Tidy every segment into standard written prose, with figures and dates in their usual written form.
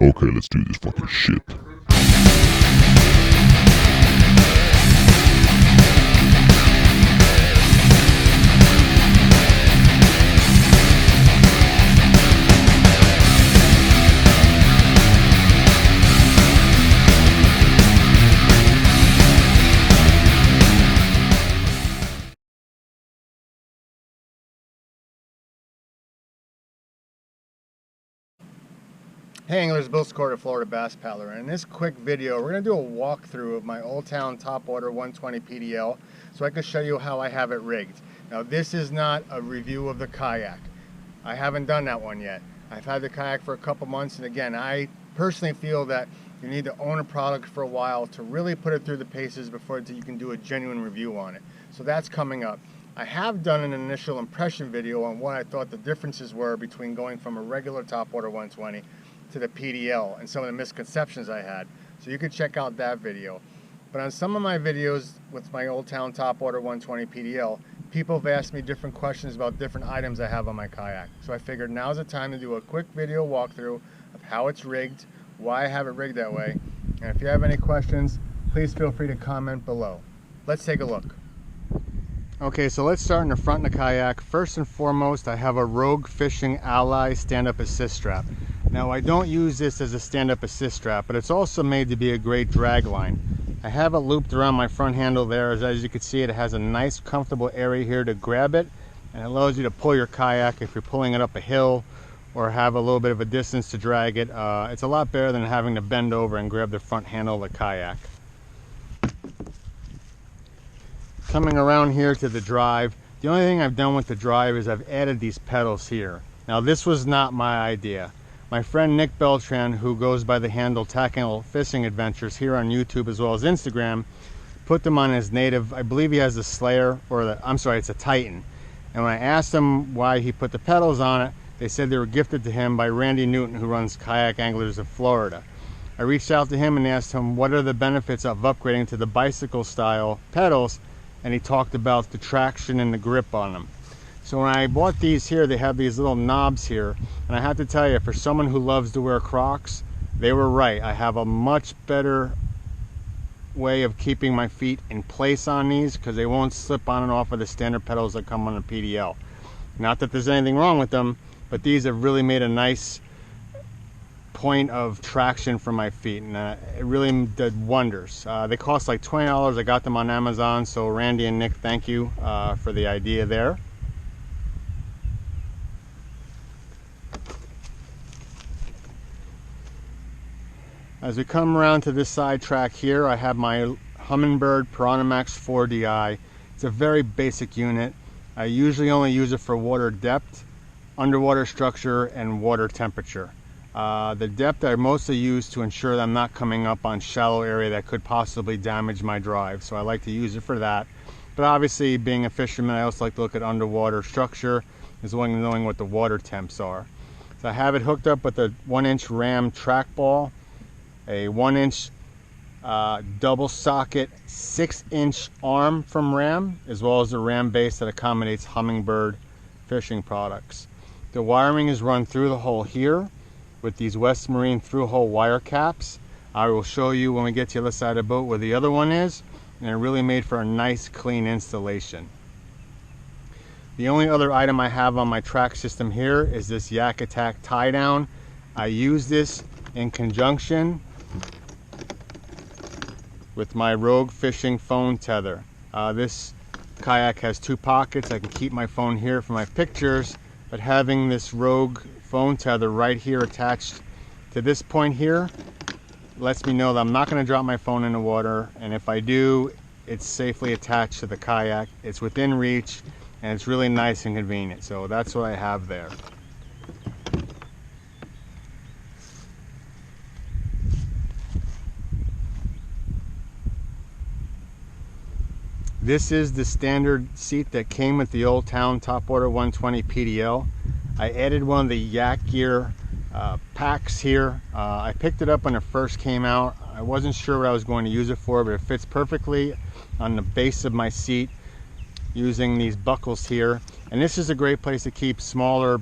Okay, let's do this fucking shit. Hey anglers, Bill Scorder, Florida Bass Paddler, and in this quick video we're going to do a walkthrough of my Old Town Topwater 120 PDL so I can show you how I have it rigged. Now this is not a review of the kayak. I haven't done that one yet. I've had the kayak for a couple months, and again, I personally feel that you need to own a product for a while to really put it through the paces before you can do a genuine review on it. So that's coming up. I have done an initial impression video on what I thought the differences were between going from a regular Topwater 120 to the PDL and some of the misconceptions I had. So you could check out that video. But on some of my videos with my Old Town Topwater 120 PDL, people have asked me different questions about different items I have on my kayak. So I figured now's the time to do a quick video walkthrough of how it's rigged, why I have it rigged that way. And if you have any questions, please feel free to comment below. Let's take a look. Okay, so let's start in the front of the kayak. First and foremost, I have a Rogue Fishing Ally stand-up assist strap. Now, I don't use this as a stand-up assist strap, but it's also made to be a great drag line. I have it looped around my front handle there. As you can see, it has a nice, comfortable area here to grab it, and it allows you to pull your kayak if you're pulling it up a hill or have a little bit of a distance to drag it. It's a lot better than having to bend over and grab the front handle of the kayak. Coming around here to the drive, the only thing I've done with the drive is I've added these pedals here. Now, this was not my idea. My friend Nick Beltran, who goes by the handle Tactical Fishing Adventures here on YouTube as well as Instagram, put them on his native, I believe he has a Slayer, or I'm sorry, it's a Titan. And when I asked him why he put the pedals on it, they said they were gifted to him by Randy Newton, who runs Kayak Anglers of Florida. I reached out to him and asked him what are the benefits of upgrading to the bicycle style pedals, and he talked about the traction and the grip on them. So when I bought these here, they have these little knobs here, and I have to tell you, for someone who loves to wear Crocs, they were right. I have a much better way of keeping my feet in place on these because they won't slip on and off of the standard pedals that come on a PDL. Not that there's anything wrong with them, but these have really made a nice point of traction for my feet, and it really did wonders. They cost like $20. I got them on Amazon, so Randy and Nick, thank you for the idea there. As we come around to this side track here, I have my Humminbird Piranha Max 4DI. It's a very basic unit. I usually only use it for water depth, underwater structure, and water temperature. The depth I mostly use to ensure that I'm not coming up on shallow area that could possibly damage my drive, so I like to use it for that. But obviously, being a fisherman, I also like to look at underwater structure as well as knowing what the water temps are. So I have it hooked up with a 1-inch Ram trackball, a 1-inch double socket 6-inch arm from Ram, as well as a Ram base that accommodates Humminbird fishing products. The wiring is run through the hole here with these West Marine through hole wire caps. I will show you when we get to the other side of the boat where the other one is, and it really made for a nice clean installation. The only other item I have on my track system here is this Yak Attack Tie-Down. I use this in conjunction with my Rogue Fishing phone tether. This kayak has 2 pockets. I can keep my phone here for my pictures, but having this Rogue phone tether right here attached to this point here lets me know that I'm not going to drop my phone in the water, and if I do, it's safely attached to the kayak. It's within reach, and it's really nice and convenient. So that's what I have there. This is the standard seat that came with the Old Town Topwater 120 PDL. I added one of the Yak Gear packs here. I picked it up when it first came out. I wasn't sure what I was going to use it for, but it fits perfectly on the base of my seat using these buckles here. And this is a great place to keep smaller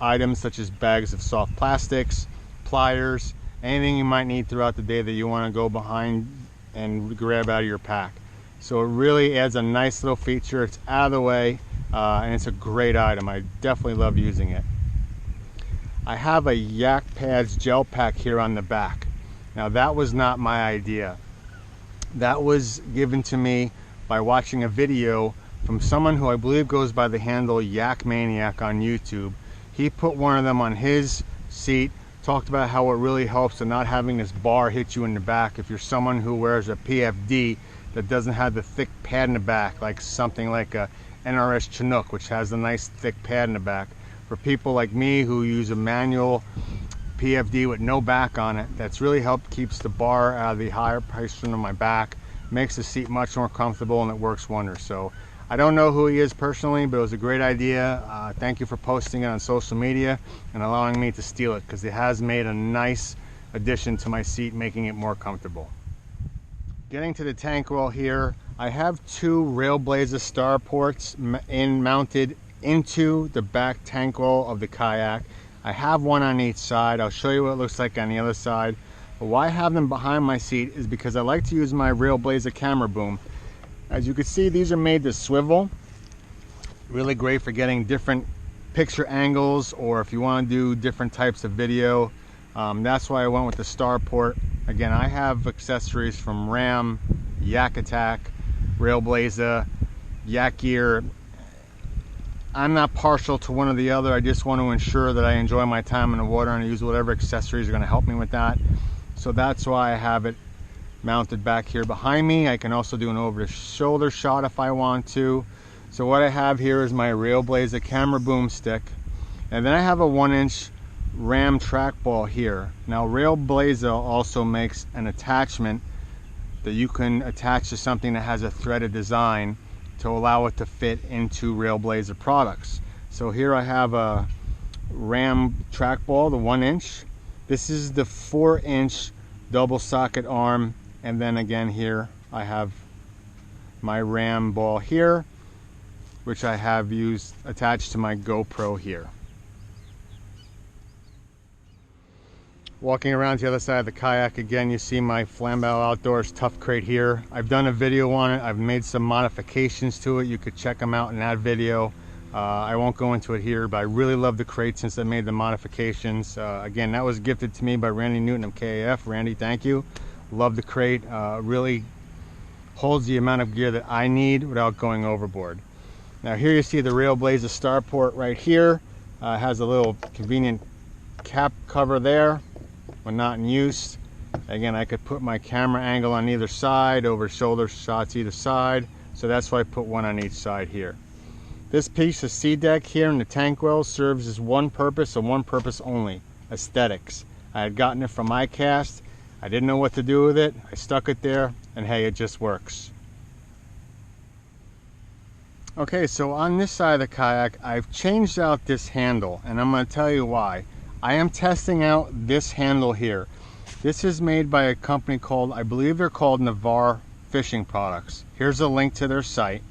items such as bags of soft plastics, pliers, anything you might need throughout the day that you want to go behind and grab out of your pack. So it really adds a nice little feature. It's out of the way, and it's a great item. I definitely love using it. I have a Yak Pads Gel Pack here on the back. Now that was not my idea. That was given to me by watching a video from someone who I believe goes by the handle Yak Maniac on YouTube. He put one of them on his seat, talked about how it really helps to not having this bar hit you in the back if you're someone who wears a PFD that doesn't have the thick pad in the back, like something like a NRS Chinook, which has a nice thick pad in the back. For people like me who use a manual PFD with no back on it, that's really helped keeps the bar out of the higher portion of my back, makes the seat much more comfortable, and it works wonders. So I don't know who he is personally, but it was a great idea. Thank you for posting it on social media and allowing me to steal it, because it has made a nice addition to my seat, making it more comfortable. Getting to the tank well here, I have two Railblazer star ports mounted into the back tank well of the kayak. I have one on each side. I'll show you what it looks like on the other side. But why I have them behind my seat is because I like to use my Railblazer camera boom. As you can see, these are made to swivel. Really great for getting different picture angles, or if you want to do different types of video. That's why I went with the star port. Again, I have accessories from Ram, Yak Attack, Railblazer, Yak Gear. I'm not partial to one or the other. I just want to ensure that I enjoy my time in the water, and I use whatever accessories are going to help me with that. So that's why I have it mounted back here behind me. I can also do an over-the-shoulder shot if I want to. So what I have here is my Railblazer camera boom stick, and then I have a 1-inch Ram trackball here. Now Railblazer also makes an attachment that you can attach to something that has a threaded design to allow it to fit into Railblazer products. So here I have a Ram trackball, the 1-inch. This is the 4-inch double socket arm, and then again here I have my Ram ball here, which I have used attached to my GoPro here. Walking around to the other side of the kayak, again you see my Flambeau Outdoors Tough Crate here. I've done a video on it. I've made some modifications to it. You could check them out in that video. I won't go into it here, but I really love the crate since I made the modifications. Again, that was gifted to me by Randy Newton of KAF. Randy, thank you. Love the crate. Really holds the amount of gear that I need without going overboard. Now here you see the Railblazer starport right here. Has a little convenient cap cover there when not in use. Again, I could put my camera angle on either side, over shoulder shots either side, so that's why I put one on each side here. This piece of sea deck here in the tank well serves as one purpose and one purpose only: aesthetics. I had gotten it from iCast. I didn't know what to do with it. I stuck it there, and hey, it just works. Okay, so on this side of the kayak, I've changed out this handle, and I'm going to tell you why. I am testing out this handle here. This is made by a company called, I believe they're called Navarre Fishing Products. Here's a link to their site.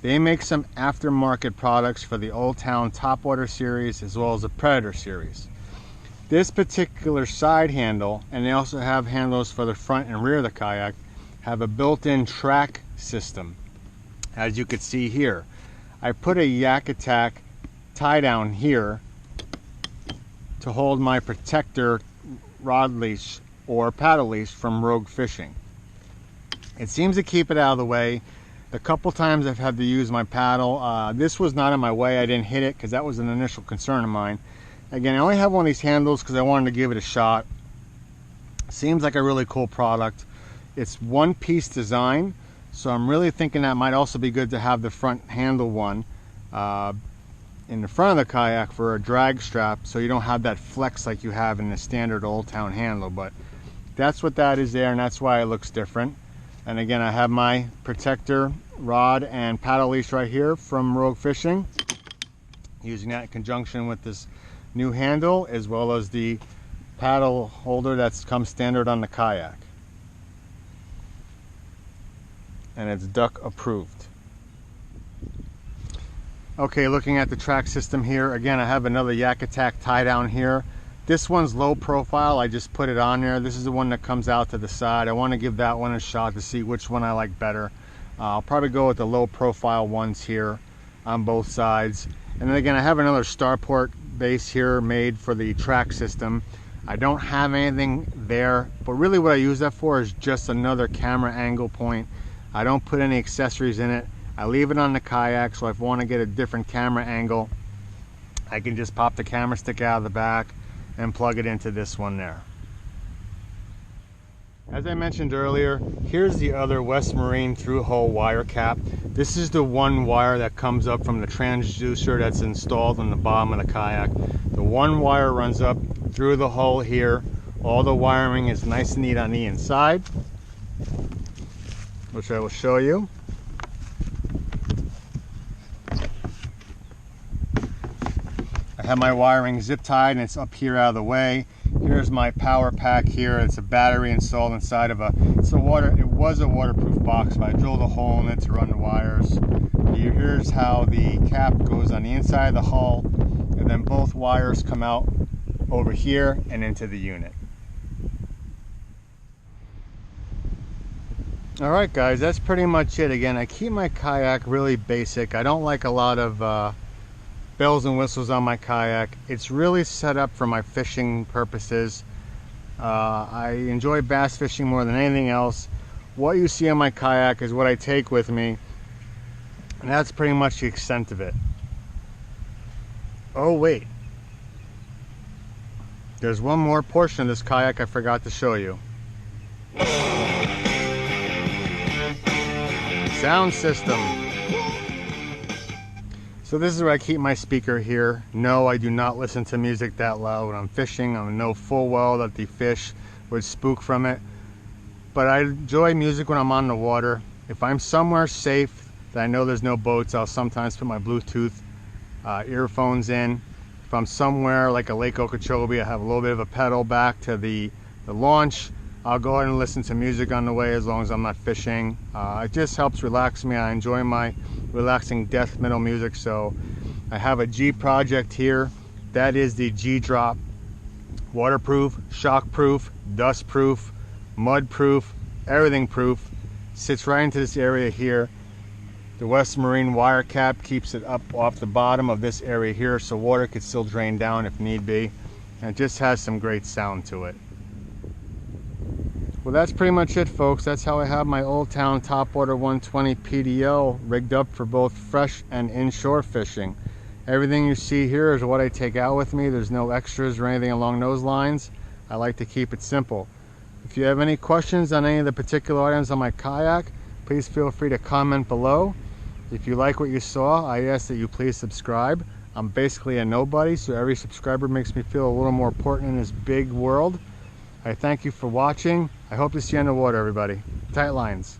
They make some aftermarket products for the Old Town Topwater series as well as the Predator series. This particular side handle, and they also have handles for the front and rear of the kayak, have a built-in track system. As you can see here, I put a Yak Attack Tie-Down here to hold my protector rod leash or paddle leash from rogue fishing. It seems to keep it out of the way. The couple times I've had to use my paddle, this was not in my way. I didn't hit it because that was an initial concern of mine. Again, I only have one of these handles because I wanted to give it a shot. Seems like a really cool product. It's one-piece design, so I'm really thinking that might also be good to have the front handle one in the front of the kayak for a drag strap, so you don't have that flex like you have in the standard Old Town handle. But that's what that is there, and that's why it looks different. And again, I have my protector rod and paddle leash right here from Rogue Fishing, using that in conjunction with this new handle as well as the paddle holder that's come standard on the kayak, and it's duck approved. Okay, looking at the track system here, again I have another Yak Attack Tie-Down here. This one's low profile. I just put it on there. This is the one that comes out to the side. I want to give that one a shot to see which one I like better. I'll probably go with the low profile ones here on both sides. And then again, I have another starport base here made for the track system. I don't have anything there, but really what I use that for is just another camera angle point. I don't put any accessories in it. I leave it on the kayak, so if I want to get a different camera angle, I can just pop the camera stick out of the back and plug it into this one there. As I mentioned earlier, here's the other West Marine through-hole wire cap. This is the one wire that comes up from the transducer that's installed on the bottom of the kayak. The one wire runs up through the hole here. All the wiring is nice and neat on the inside, which I will show you. I have my wiring zip tied and it's up here out of the way. Here's my power pack here. It's a battery installed inside of it was a waterproof box, but I drilled a hole in it to run the wires. Here's how the cap goes on the inside of the hull, and then both wires come out over here and into the unit. Alright guys, that's pretty much it. Again, I keep my kayak really basic. I don't like a lot of bells and whistles on my kayak. It's really set up for my fishing purposes. I enjoy bass fishing more than anything else. What you see on my kayak is what I take with me, and that's pretty much the extent of it. Oh wait, there's one more portion of this kayak I forgot to show you. Sound system. So this is where I keep my speaker here. No, I do not listen to music that loud when I'm fishing. I know full well that the fish would spook from it. But I enjoy music when I'm on the water. If I'm somewhere safe that I know there's no boats, I'll sometimes put my Bluetooth earphones in. If I'm somewhere like a Lake Okeechobee, I have a little bit of a pedal back to the launch, I'll go ahead and listen to music on the way as long as I'm not fishing. It just helps relax me. I enjoy my relaxing death metal music. So I have a G project here. That is the G Drop. Waterproof, shockproof, dustproof, mudproof, everything proof. Sits right into this area here. The West Marine wire cap keeps it up off the bottom of this area here so water could still drain down if need be. And it just has some great sound to it. Well, that's pretty much it, folks. That's how I have my Old Town Topwater 120 PDL rigged up for both fresh and inshore fishing. Everything you see here is what I take out with me. There's no extras or anything along those lines. I like to keep it simple. If you have any questions on any of the particular items on my kayak, please feel free to comment below. If you like what you saw, I ask that you please subscribe. I'm basically a nobody, so every subscriber makes me feel a little more important in this big world. I thank you for watching. I hope to see you on the water, everybody. Tight lines.